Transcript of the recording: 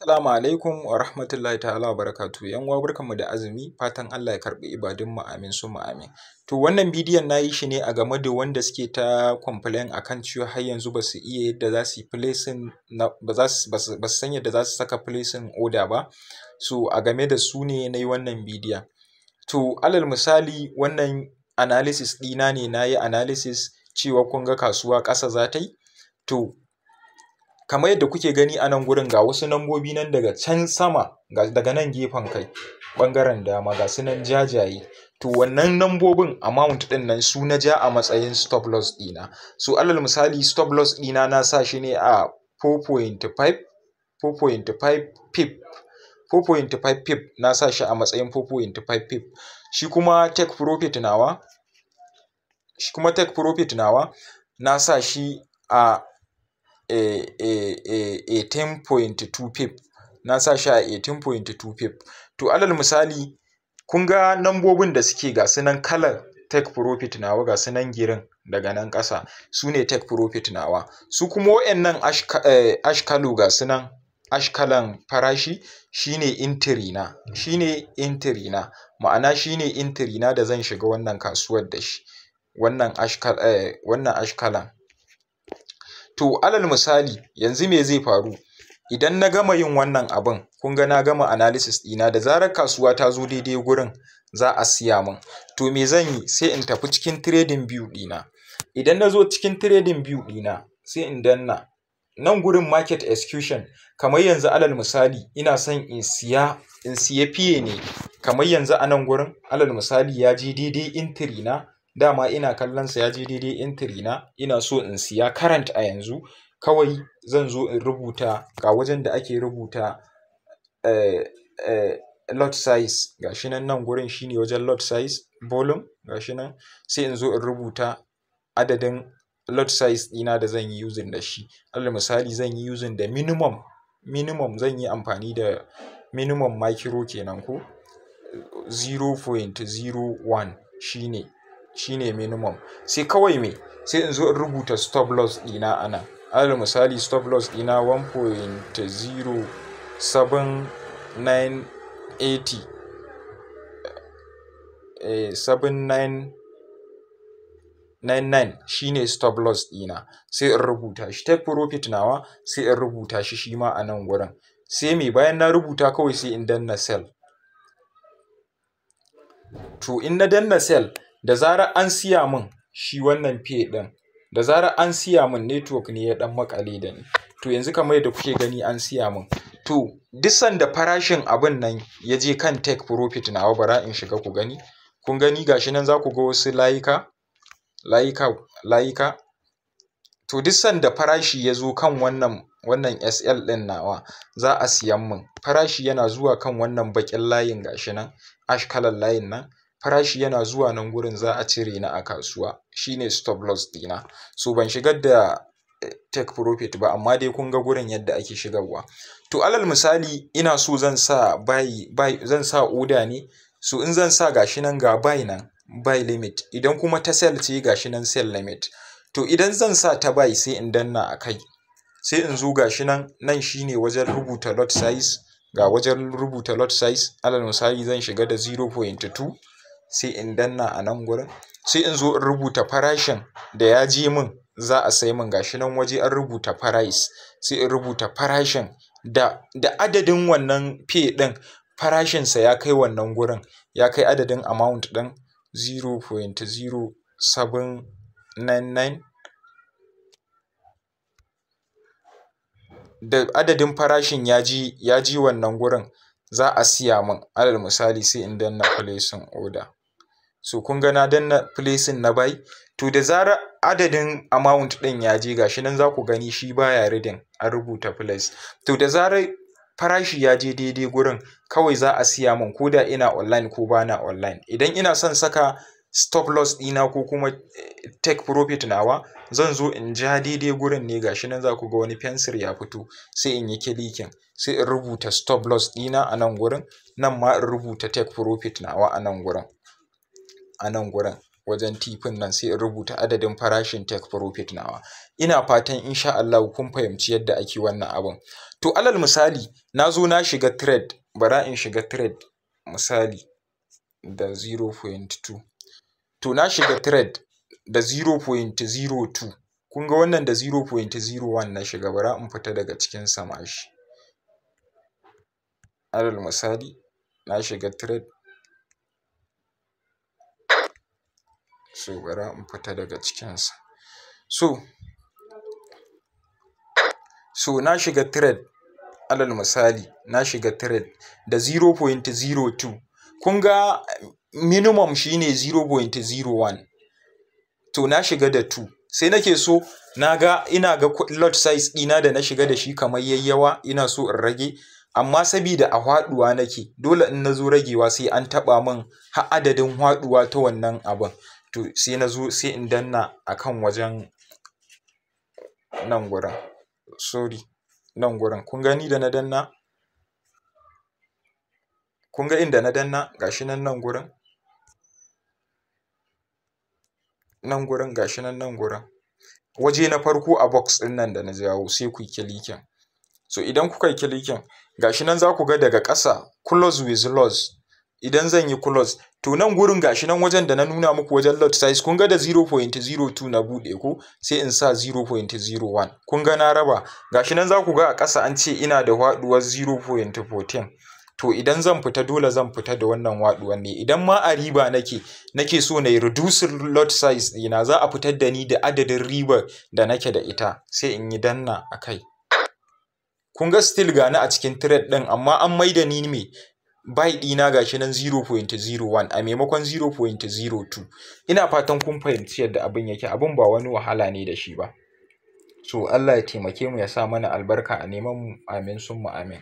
Assalamu alaikum wa rahmatullahi ta'ala wa barakatuhu. Yan uwa barkanmu da azumi, fatan Allah ya karɓi ibadunmu amin summa amin. To wannan bidiyon na yi shi ne a game da wanda suke ta complain akan cewa har yanzu ba su iya yadda za su yi placing ba su san yadda za su saka placing order ba. So a game da su ne na yi wannan bidiyon. To alal misali wannan analysis ɗina ne, na yi analysis cewa kun ga kasuwa ƙasa za ta yi. To kamar yadda kuke gani a nan gurin ga wasu nambobi nan daga can sama, daga nan gefen kai ɓangaren dama ga su nan jajaye. To wannan nambobin amount ɗin nan su na ja a matsayin stop loss ɗina. So alal misali stop loss ɗina na sa shi ne a 4.5 pip. 4.5 pip na sa shi a matsayin 4.5 pip. Shi kuma take profit nawa na sa shi a 18.2 pip. Na sa shi a 18.2 pip. To alal misali kun ga nambobin da suke ga su nan kalar take profit nawa ga su nan girin daga nan ƙasa su ne take profit nawa. Su kuma wayannan ash kalo ga su nan ash kalan farashi shine entry na, ma'ana shine entry na da zan shiga wannan kasuwar da shi, wannan ash kalan. To alal misali yanzu me zai faru idan na gama yin wannan abin, kun ga na gama analysis ɗina, da zarar kasuwa ta zo daidai gurin za a siya min. To me zan yi? Sai in tafi cikin trading view ɗina. Idan na zo cikin trading view ɗina sai in danna nan gurin market execution. Kamar yanzu alal misali ina son in siya fiye ne, kamar yanzu a nan gurin alal misali ya je daidai entry na, dama ina kallon sa ya je daidai entry na, ina so in siya current a yanzu. Kawai zan zo in rubuta ga wajen da ake rubuta lot size gashi nan gurin shine wajen lot size volume gashi nan, sai in zo in rubuta adadin lot size ɗina da zan yi using da shi. Alal misali zan yi using da minimum zan yi amfani da minimum micro kenan ko 0.01 shine minimum. Sai kawai sai in zo in rubuta stop loss ɗina a nan. Alal misali stop loss ɗina 1.07999 shine stop loss ɗina, sai in rubuta shi. Take profit nawa sai in rubuta shi ma a nan gurin. Sai bayan na rubuta kawai sai in danna sell. To in na danna sell, da zarar an siya min shi wannan pay ɗin, da zarar an siya min, network ne ya ɗan makale da ni. To yanzu kamar yadda kuke gani an siya min. To duk sanda farashin abin nan ya je kan take profit nawa, bara in shiga ku gani. Kun gani gashi nan za ku ga wasu layika. To duk sanda farashi ya zo kan wannan SL ɗin nawa za a siyan min. Farashi yana zuwa kan wannan baƙin layin gashi nan ash kalan layin nan, farashi yana zuwa nan gurin za a cire ni a kasuwa, shine stop loss ɗina. So ban shigar da take profit ba, amma dai kun ga gurin yadda ake shigarwa. To alal misali ina so zan sa zan sa order ne. So in zan sa gashi nan ga buy nan, buy limit. Idan kuma ta sell ce gashi nan sell limit. To idan zan sa ta buy sai in danna a kai. Sai in zo gashi nan shine wajen rubuta lot size. Ga wajen rubuta lot size. Alal misali zan shiga da 0.2 sai in danna a nan gurin. Sai in zo in rubuta farashin da ya je min za a sai min, gashi nan waje an rubuta price. Sai in rubuta farashin da adadin wannan pay ɗin, farashinsa ya kai wannan gurin, ya kai adadin amount ɗin 0.0799. Da adadin farashin ya ji wannan gurin za a siya min. Alal misali sai in danna placing order. So kun ga na danna placing na buy. To da zarar adadin amount ɗin ya je gashi nan za ku gani shi baya reading, an rubuta place. To da zarar farashi ya je daidai gurin kawai za a siya min, ko da ina online ko bana online. Idan ina son saka stop loss ɗina ko kuma take profit nawa, zan zo in ja daidai gurin ne, gashi nan za ku ga wani fensir ya fito, sai in yi clicking, sai in rubuta stop loss ɗina a nan gurin, nan ma in rubuta take profit nawa a nan gurin. wajen tifin nan sai in rubuta adadin farashin take profit nawa. Ina fatan insha Allah kun fahimci yadda ake wannan abun. To alal misali na zo na shiga trade, bara in shiga trade misali da 0.2. To na shiga trade da 0.02. Kun ga wannan da 0.01 na shiga, bara in fita daga cikin samashi. Alal misali na shiga trade, so bara in fita daga cikinsa. So na shiga trade, alal misali na shiga trade da 0.02. Kun ga minimum shine 0.01. To na shiga da 2. Sai nake so ina ga lot size ɗina da na shiga da shi kamar yayyawa, ina so in rage, amma sabida a haɗuwa nake, dole in nazo ragewa sai an taɓa min har adadin haɗuwa ta wannan abun. To sai nazo sai in danna akan wajen nan gurin. Sorry, nan gurin. Kun gani da na danna? Kun ga inda na danna? Gashi nan gurin. Nan gurin gashi nan gurin. Waje na farko a box ɗin nan da na jawo sai ku yi clicking. So idan kuka yi clicking, gashi nan za ku ga daga ƙasa close with loss. Idan zan yi close, to nan gurin gashi nan wajen da na nuna muku wajen lot size, kun ga da 0.02 na buɗe ko, sai in sa 0.01. Kun ga na raba. Gashi nan za ku ga a ƙasa an ce ina da haɗuwar 0.14. To idan zan fita dole zan fita da wannan haɗuwar ne. Idan ma a riba nake so na yi reducing lot size ɗina, za a fitar da ni da adadin ribar da nake da ita, sai in yi danna a kai. Kun ga still gani a cikin trade ɗin, amma an maida ni me buy ɗina gashi nan 0.01 a maimakon 0.02. Ina fatan kun fahimci yadda abin yake. Abin ba wani wahala ne da shi ba. So Allah ya taimake mu, ya sa mana albarka a neman mu. Amin summa amin.